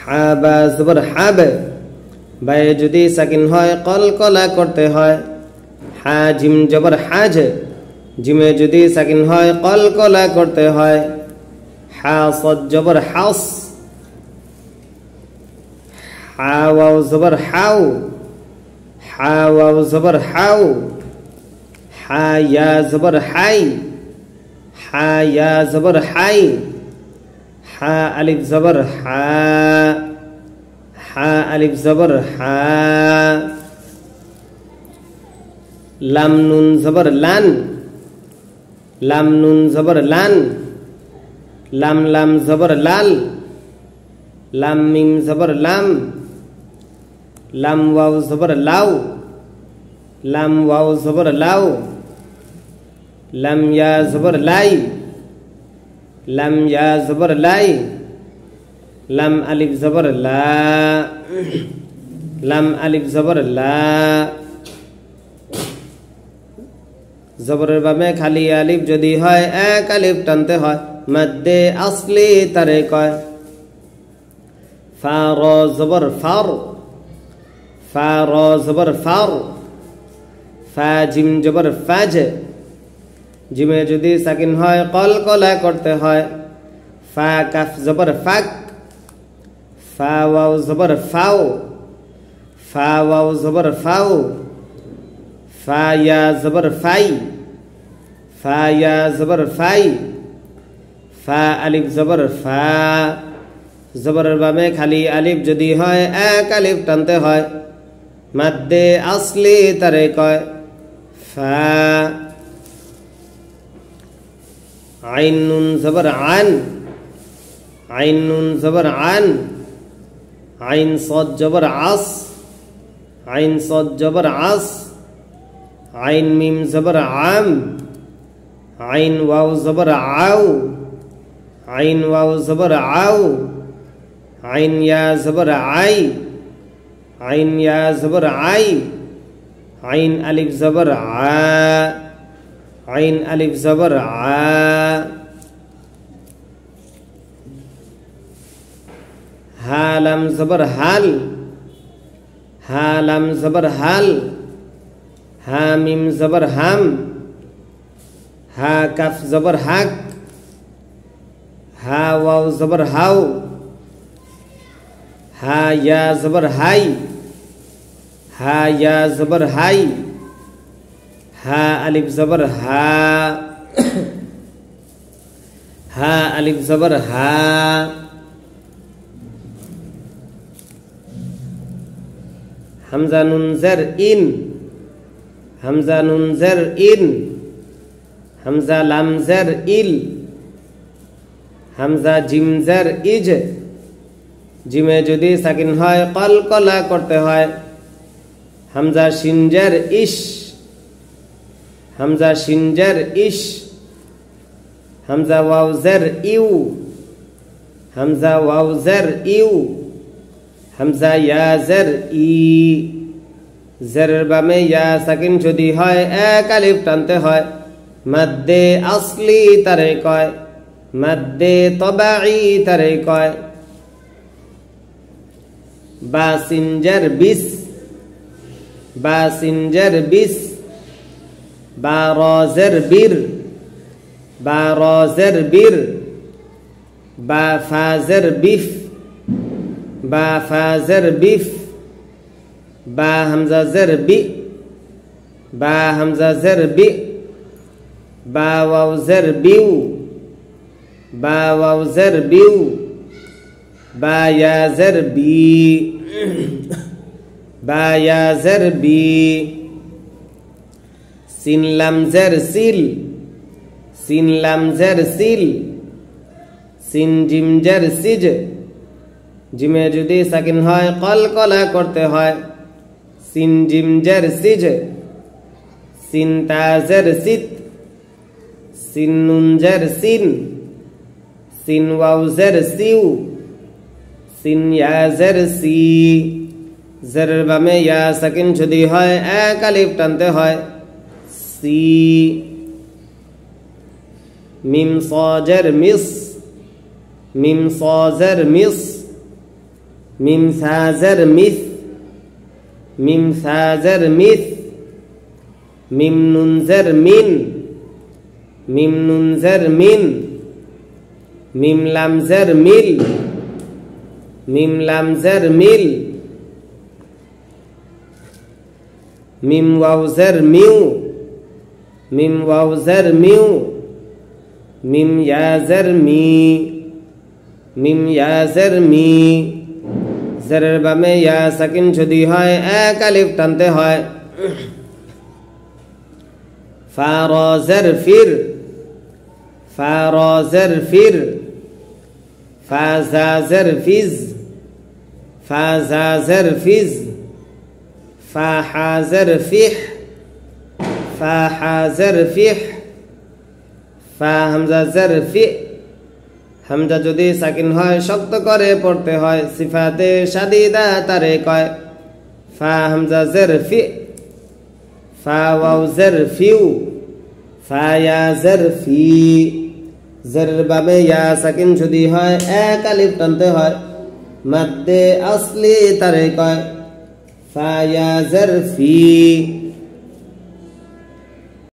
হা বা জবর হাব বায়ে যদি সাকিন হয় কলকলা করতে হয় হা জিম জবর হাজ জিমে যদি সাকিন হয় কলকলা করতে হয় হা সদ জবর হাস হা ওয়াও জবর হাউ হা ওয়াও জবর হাউ হা ইয়া জবর হাই হা ইয়া জবর হাই হা আলিফ জবর হা হা আলিফ জবর হা লাম নুন জবর লান লাম নুন জবর লান লাম লাম জবর লাল লাম মিম জবর লাম লাম ওয়াও জবর লাউ লাম ওয়াও জবর লাউ লাম ইয়া জবর লাই লাম ইয়া জবর লাই লাম আলিফ জবর লা লাম আলিফ জবর লা জবরের বামে খালি আলিফ যদি হয় এক আলিফ টানতে হয় মধ্যে আসলি তারে কয় ফা র জবর ফার ফা র জবর ফার ফা জিম জবর ফাজ জিমে যদি সাকিন হয় কলকলা করতে হয় ফা কাফ জবর ফাক ফা ওয়াও জবর ফাও ফা ওয়াও জবর ফাও ফা ইয়া জবর ফাই ফা ইয়া জবর ফাই ফা আলিফ জবর ফা জবরের বামে খালি আলিফ যদি হয় এক আলিফ টানতে হয় মাদ্দে আসলি তারে কয় ফা আইন নুন জবর আন আইন নুন জবর আন আইন সদ জবর আস আইন সদ জবর আস আইন মিম জবর আম আইন ওয়াও জবর আউ আইন ওয়াও জবর আউ আইন ইয়া জবর আই আইন ইয়া জবর আই আইন আলিফ জবর আ আইন আলিফ জবর আ হা লাম জবর হাল হা লাম জবর হাল হা মিম জবর হাম হা কাফ জবর হাক হা ওয়াও জবর হাউ হা ইয়া জবর হাই হা ইয়া জবর হাই হা আলিফ জবর হা হা আলিফ জবর হা হামজা নুন জের ইন হামজা নুন জের ইন হামজা লাম জের ইল হামজা জিম জের ইজ জিমে যদি সাকিন হয় কলকলা করতে হয় হামজা শিন জের ইশ হামজা শিন জের ইশ হামজা ওয়াও জের ইউ হামজা ওয়াও জের ইউ হামজা ইয়া জের ই জেরের বামে ইয়া সাকিন যদি হয় এক আলিফ টানতে হয় মাদ্দে আসলি তারে কয় মাদ্দে তবাঈ তারে কয় বা সিন জের বিস বা সিন জের বিস বা র জের বীর বা র জের বীর বা ফা জের বিফ বা ফা জের বিফ বা হামজা জের বি বা হামজা জের বি বা ওয়াও জের বিউ বা ওয়াও জের বিউ বা ইয়া জের বি বা ইয়া জের বি সিন লাম জের সিল সিন লাম জের সিল সিন জিম জের সিজ জিমে যদি সাকিন হয় কলকলা করতে হয় সিন জিম জের সিজ সিন তা জের সিত সিন নুন জের সিন সিন ওয়াও জের সিউ সিন ইয়া জের সি জেরের বামে ইয়া সাকিন যদি হয় এক আলিফ টানতে হয় সি মিম সজের মিস মিম সজের মিস মিম সাজের মিস, মিম সাজের মিস, মিম নুনজের মিন, মিম নুনজের মিন, মিম লামজের মিল, মিম লামজের মিল, মিম ওয়াউজের মিউ, মিম ওয়াউজের মিউ, মিম ইয়াজের মি, মিম ইয়াজের মি। জেরের বামে ইয়া সাকিন যদি হয় এক আলিফ টানতে হয়। ফা রজের ফির, ফা রজের ফির, ফা জাজের ফিজ, ফা জাজের ফিজ, ফা হাজের ফিহ, ফা হাজের ফিহ, ফা হামজাজের ফি। হামজা যদি সাকিন হয় শক্ত করে পড়তে হয়, সিফাতে শাদিদা তারে কয়। ফা হামজাজের ফি, ফা ওয়াউজের ফিউ, ফা ইয়াজের ফি। জেরের বামে ইয়া সাকিন যদি হয় এক আলিফ টানতে হয়, মাদ্দে আসলি তারে কয়। ফা ইয়াজের ফি।